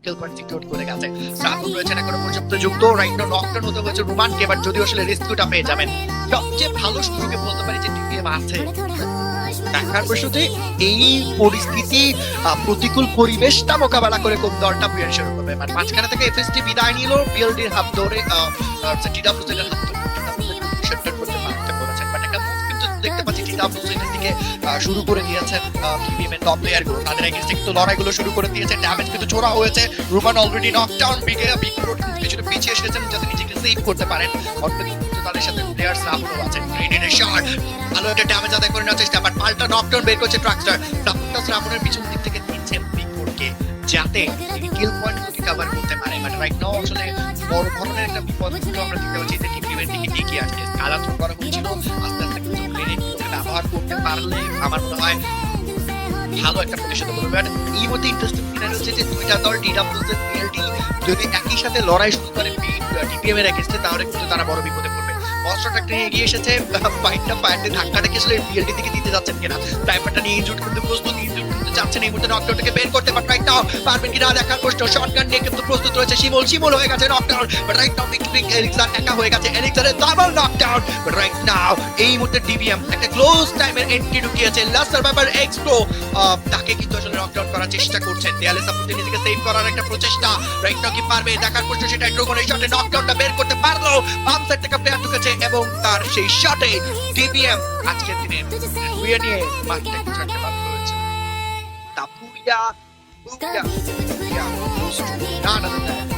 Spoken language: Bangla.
কিল পয়েন্ট সিকিউর করে গেছে। শ্রাবণ রয়েছেন এখনো পর্যন্ত যুক্ত, রাইট নাও নকডাউন হতে হয়েছে রোমানকে, বাট যদিও আসলে রেস্কিউটা পেয়ে যাবেন। সবচেয়ে ভালো সুযোগে বলতে পারি যে টিপিএম আছে। দেখার বিষয় যে এই পরিস্থিতি প্রতিকূল পরিবেশটা মোকাবেলা করে কোন দলটা বিয়ার শুরু করবে। মানে মাঝখানে থেকে এফএসটি বিদায় নিল, বিএলডির হাত ধরে টিডব্লিউসি এর হাত ধরে সেন্টার করতে পারতে করেছেন, বাট একটা মুভ কিন্তু দেখতে পাচ্ছি টিডব্লিউসি এর দিকে শুরু করে দিয়েছেন টিপিএম এর টপ প্লেয়ার গুলো, তাদের এগেইনস্টে কিন্তু লড়াইগুলো শুরু করে দিয়েছে। ড্যামেজ কিন্তু জোড়া হয়েছে, Roman already knockdown, big road কিছুটা পিছিয়ে এসেছেন যাতে নিজেকে সেভ করতে পারেন। অন্যদিকে কিন্তু তাদের সাথে প্লেয়ার শ্রাবণও আছেন, গ্রেনেডের শট ভালো একটা ড্যামেজ আদায় করে নেওয়ার চেষ্টা, বাট পাল্টা নকডাউন বের করছে ট্রাকস্টার। ট্রাকস্টার শ্রাবণের পিছন দিক থেকে দিচ্ছেন বিগ রোডকে যাতে কিল পয়েন্ট রিকভার করতে পারে। বাট রাইট নাও আসলে বড় ধরনের একটা বিপদ কিন্তু আমরা দেখতে পাচ্ছি যে টিপিএম এর দিকে এগিয়ে আসছে। কালা থ্রো করা হচ্ছিল, আস্তে আস্তে কিন্তু গ্রেনেড ব্যবহার করতে পারলে আমার মনে হয় ভালো একটা প্রতিশোধ হবে। বাট এই মধ্যে ইন্টারেস্টিং সিনারি হচ্ছে যে দুইটা দল টিডব্লিউসি বিএলডি যদি একই সাথে লড়াই শুরু করে টিপিএম এর এগেইনস্টে, তাহলে কিন্তু তারা বড় বিপদে পড়বে। মনস্টার ট্রাকটা নিয়ে এগিয়ে এসেছে, ফাইটে ধাক্কা দেখে আসলে বিএলডি দিকে দিতে যাচ্ছেন কিনা, টাইপারটা নিয়ে ইনজুড করতে প্রস্তুত, ইনজুড করতে যাচ্ছেন এই মুহূর্তে নকডাউনটাকে বের করতে, বাট রাইট নাও পারবেন কিনা দেখার প্রশ্ন। শটগান নিয়ে কিন্তু প্রস্তুত রয়েছে শিমুল হয়ে গেছে knockdown, but right now big Elixir একা হয়ে গেছে, এলিক্সারের double knockdown. But right now এই মুহূর্তে ডিবিএম একটা ক্লোজ টাইমের এন্ট্রি ঢুকিয়েছে, লাস্ট সার্ভাইভার এক্সপ্লো তাকে কিন্তু আসলে নকডাউন করার চেষ্টা করছে, দেয়ালে সাপোর্ট দিয়ে নিজেকে সেভ করার একটা প্রচেষ্টা। রাইট নাও কি পারবে দেখার প্রশ্ন, সেটা ড্রাগনের শটে নকডাউনটা বের করতে পারলো, বাম সাইড থেকে প্লেয়ার ঢুকেছে এবং তার সেই শটে ডিবিএম আজকের দিনে বুয়া নিয়ে মাঠটা ছাড়তে বাধ্য হয়েছে। তা বুয়া বুয়া বুয়া none other than